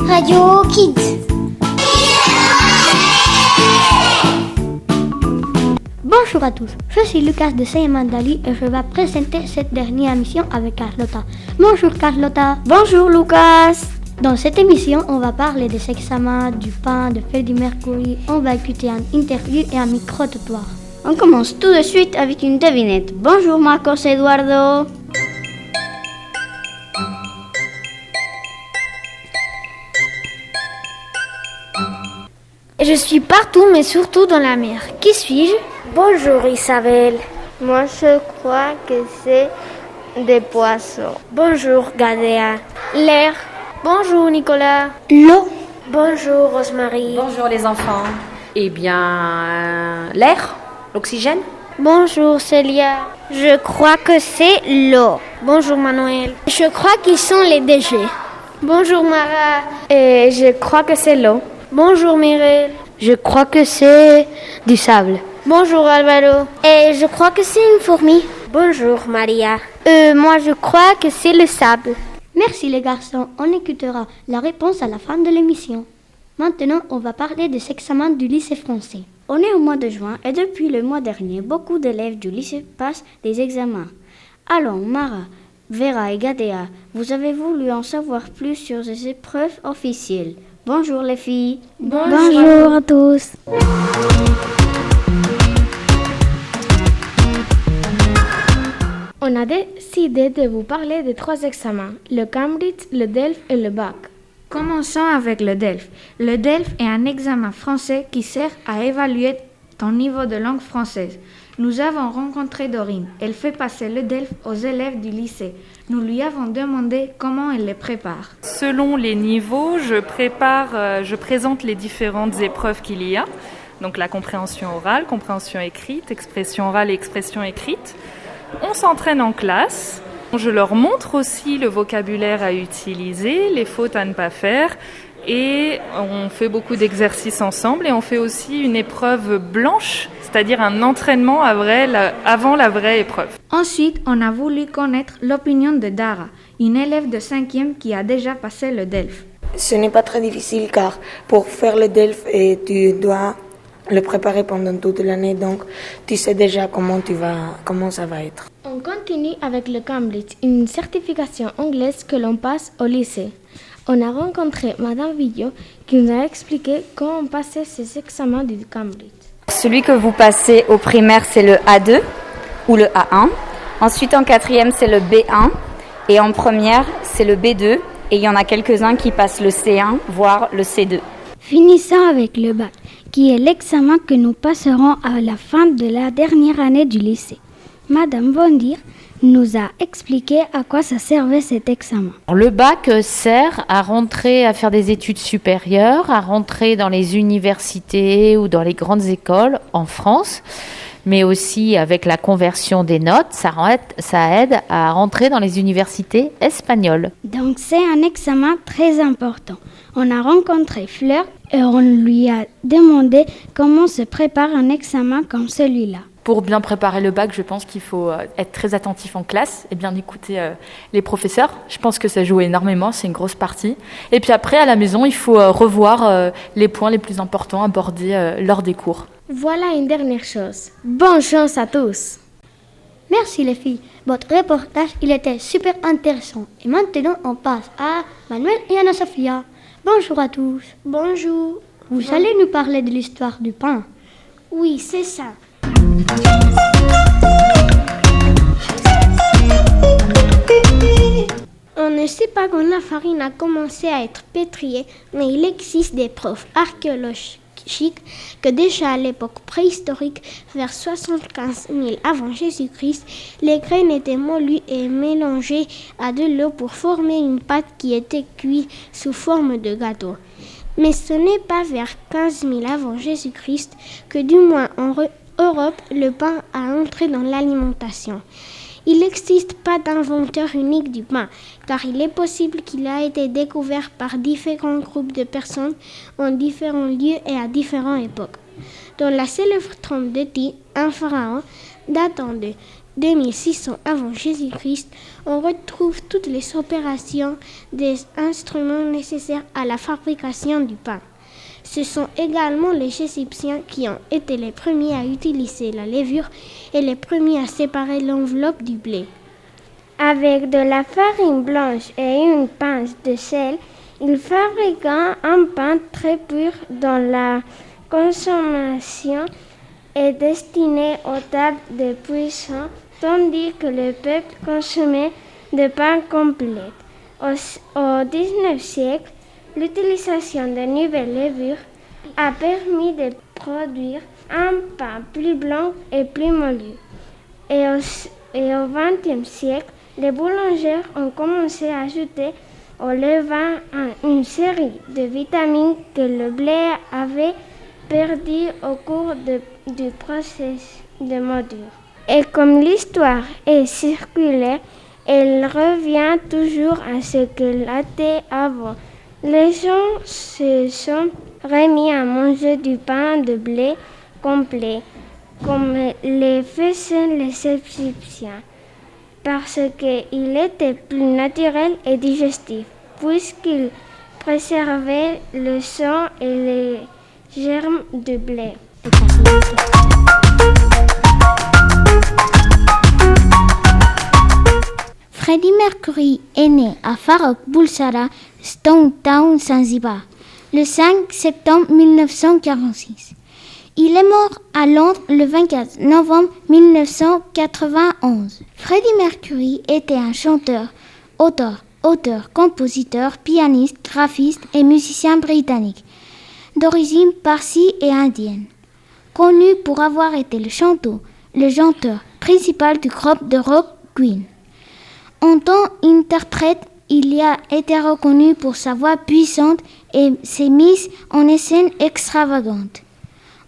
Radio Kids. Bonjour à tous, je suis Lucas de Saint-Mandali et je vais présenter cette dernière émission avec Carlotta. Bonjour Carlotta. Bonjour Lucas. Dans cette émission, on va parler des examens, du pain, de Freddie Mercury. On va écouter un interview et un micro-trottoir. On commence tout de suite avec une devinette. Bonjour Marcos Eduardo. Je suis partout, mais surtout dans la mer. Qui suis-je? Bonjour Isabelle. Moi je crois que c'est des poissons. Bonjour Gadea. L'air. Bonjour Nicolas. L'eau. Bonjour Rosemary. Bonjour les enfants. Eh bien, l'air, l'oxygène. Bonjour Célia. Je crois que c'est l'eau. Bonjour Manuel. Je crois qu'ils sont les déchets. Bonjour Mara. Et je crois que c'est l'eau. Bonjour Mireille. Je crois que c'est du sable. Bonjour Alvaro. Et je crois que c'est une fourmi. Bonjour Maria. Moi je crois que c'est le sable. Merci les garçons, on écoutera la réponse à la fin de l'émission. Maintenant, on va parler des examens du lycée français. On est au mois de juin et depuis le mois dernier, beaucoup d'élèves du lycée passent des examens. Alors Mara, Vera et Gadea, vous avez voulu en savoir plus sur ces épreuves officielles. Bonjour les filles. Bonjour à tous. On a décidé de vous parler des 3 examens, le Cambridge, le DELF et le bac. Commençons avec le DELF. Le DELF est un examen français qui sert à évaluer ton niveau de langue française. Nous avons rencontré Dorine. Elle fait passer le DELF aux élèves du lycée. Nous lui avons demandé comment elle les prépare. Selon les niveaux, je présente les différentes épreuves qu'il y a. Donc la compréhension orale, compréhension écrite, expression orale et expression écrite. On s'entraîne en classe. Je leur montre aussi le vocabulaire à utiliser, les fautes à ne pas faire. Et on fait beaucoup d'exercices ensemble et on fait aussi une épreuve blanche, c'est-à-dire un entraînement avant la vraie épreuve. Ensuite, on a voulu connaître l'opinion de Dara, une élève de 5e qui a déjà passé le DELF. Ce n'est pas très difficile car pour faire le DELF, tu dois le préparer pendant toute l'année, donc tu sais déjà comment ça va être. On continue avec le Cambridge, une certification anglaise que l'on passe au lycée. On a rencontré Madame Villot qui nous a expliqué comment on passait ces examens du Cambridge. Celui que vous passez au primaire, c'est le A2 ou le A1. Ensuite, en 4e, c'est le B1. Et en première, c'est le B2. Et il y en a quelques-uns qui passent le C1, voire le C2. Finissons avec le bac, qui est l'examen que nous passerons à la fin de la dernière année du lycée. Madame Bondir nous a expliqué à quoi ça servait cet examen. Le bac sert à rentrer, à faire des études supérieures, à rentrer dans les universités ou dans les grandes écoles en France, mais aussi avec la conversion des notes, ça aide à rentrer dans les universités espagnoles. Donc c'est un examen très important. On a rencontré Fleur et on lui a demandé comment se prépare un examen comme celui-là. Pour bien préparer le bac, je pense qu'il faut être très attentif en classe et bien écouter les professeurs. Je pense que ça joue énormément, c'est une grosse partie. Et puis après, à la maison, il faut revoir les points les plus importants abordés lors des cours. Voilà une dernière chose. Bonne chance à tous. Merci les filles. Votre reportage, il était super intéressant. Et maintenant, on passe à Manuel et Anna-Sophia. Bonjour à tous. Bonjour. Vous allez nous parler de l'histoire du pain. Oui, c'est ça. On ne sait pas quand la farine a commencé à être pétriée, mais il existe des preuves archéologiques que déjà à l'époque préhistorique, vers 75 000 avant Jésus-Christ, les graines étaient moulues et mélangées à de l'eau pour former une pâte qui était cuite sous forme de gâteau. Mais ce n'est pas vers 15 000 avant Jésus-Christ que du moins en Europe, le pain a entré dans l'alimentation. Il n'existe pas d'inventeur unique du pain, car il est possible qu'il ait été découvert par différents groupes de personnes en différents lieux et à différentes époques. Dans la célèbre tombe de Thi, un pharaon datant de 2600 avant Jésus-Christ, on retrouve toutes les opérations des instruments nécessaires à la fabrication du pain. Ce sont également les Égyptiens qui ont été les premiers à utiliser la levure et les premiers à séparer l'enveloppe du blé. Avec de la farine blanche et une pince de sel, ils fabriquaient un pain très pur dont la consommation est destinée aux tables des puissants, tandis que le peuple consommait de pain complet. Au XIXe siècle, l'utilisation de nouvelles levures a permis de produire un pain plus blanc et plus moelleux. Et au XXe siècle, les boulangers ont commencé à ajouter au levain une série de vitamines que le blé avait perdues au cours du processus de moudure. Et comme l'histoire est circulaire, elle revient toujours à ce qu'elle était avant. Les gens se sont remis à manger du pain de blé complet, comme le faisaient les Égyptiens, parce qu'il était plus naturel et digestif, puisqu'il préservait le sang et les germes de blé. Freddie Mercury est né à Farok Bulsara, Stone Town, Zanzibar, le 5 septembre 1946. Il est mort à Londres le 24 novembre 1991. Freddie Mercury était un chanteur, auteur, compositeur, pianiste, graphiste et musicien britannique, d'origine parsi et indienne, connu pour avoir été le chanteur principal du groupe de rock Queen. En tant qu'interprète, il a été reconnu pour sa voix puissante et ses mises en scène extravagantes.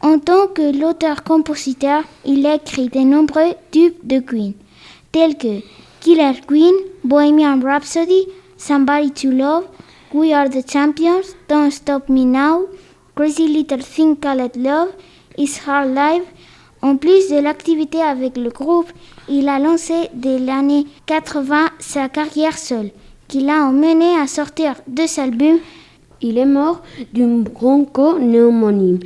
En tant que l'auteur-compositeur, il a écrit de nombreux tubes de Queen, tels que Killer Queen, Bohemian Rhapsody, Somebody to Love, We Are the Champions, Don't Stop Me Now, Crazy Little Thing Called Love, It's Hard Life. En plus de l'activité avec le groupe, il a lancé dès l'année 80 sa carrière seule, qui l'a emmené à sortir 2 albums. Il est mort d'une bronchopneumonie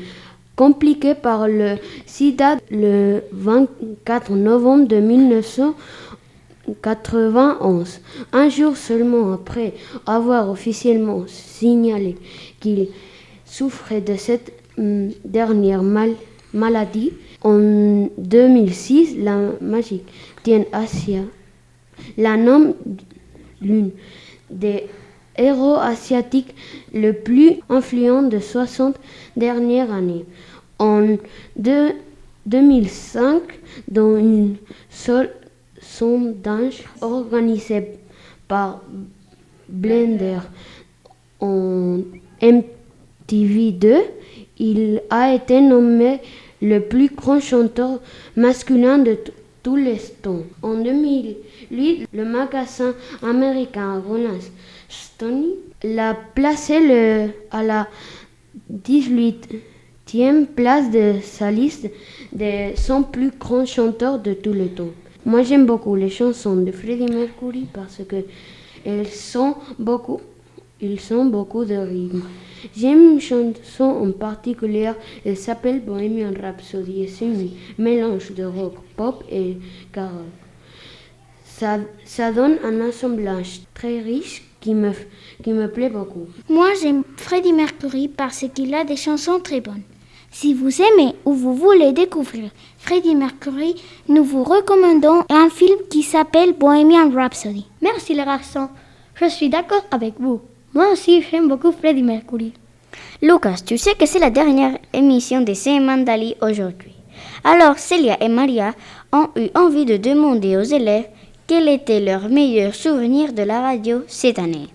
compliquée par le sida le 24 novembre de 1991, un jour seulement après avoir officiellement signalé qu'il souffrait de cette dernière maladie. En 2006, la Magic Tien Asia la nomme l'une des héros asiatiques le plus influents de 60 dernières années. En 2005, dans un sondage organisé par Blender en MTV2, il a été nommé le plus grand chanteur masculin de tous les temps. En 2008, le magazine américain Rolling Stone l'a placé à la 18e place de sa liste des 100 plus grands chanteurs de tous les temps. Moi, j'aime beaucoup les chansons de Freddie Mercury parce que ils ont beaucoup de rythme. J'aime une chanson en particulier, elle s'appelle Bohemian Rhapsody et c'est un mélange de rock, pop et carol. Ça donne un assemblage très riche qui me plaît beaucoup. Moi, j'aime Freddie Mercury parce qu'il a des chansons très bonnes. Si vous aimez ou vous voulez découvrir Freddie Mercury, nous vous recommandons un film qui s'appelle Bohemian Rhapsody. Merci les garçons, je suis d'accord avec vous. Moi aussi, j'aime beaucoup Freddie Mercury. Lucas, tu sais que c'est la dernière émission de C'est Mandali aujourd'hui. Alors, Célia et Maria ont eu envie de demander aux élèves quel était leur meilleur souvenir de la radio cette année.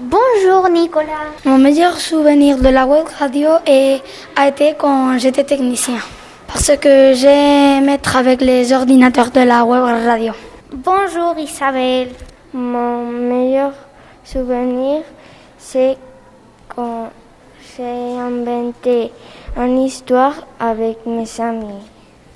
Bonjour Nicolas. Mon meilleur souvenir de la web radio a été quand j'étais technicien. Parce que j'aime être avec les ordinateurs de la web radio. Bonjour Isabelle. Mon meilleur souvenir, c'est quand j'ai inventé une histoire avec mes amis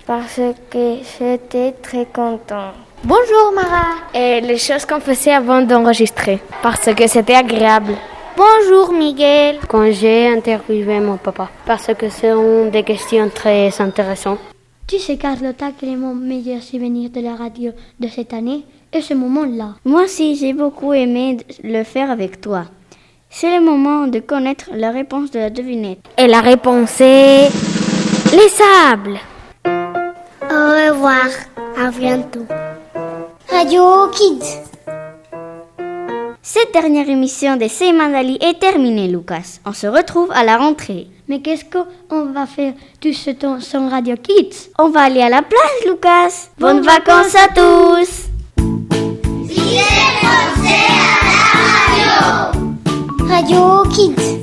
parce que j'étais très contente. Bonjour Mara. Et les choses qu'on faisait avant d'enregistrer, parce que c'était agréable. Bonjour Miguel. Quand j'ai interviewé mon papa, parce que ce sont des questions très intéressantes. Tu sais Carlotta, quel est mon meilleur souvenir de la radio de cette année et ce moment-là? Moi aussi, j'ai beaucoup aimé le faire avec toi. C'est le moment de connaître la réponse de la devinette. Et la réponse est... les sables. Au revoir, à bientôt. Radio Kids. Cette dernière émission de C'est Mandali est terminée, Lucas. On se retrouve à la rentrée. Mais qu'est-ce qu'on va faire tout ce temps sans Radio Kids? On va aller à la plage, Lucas. Bonnes vacances à tous. Radio Kids.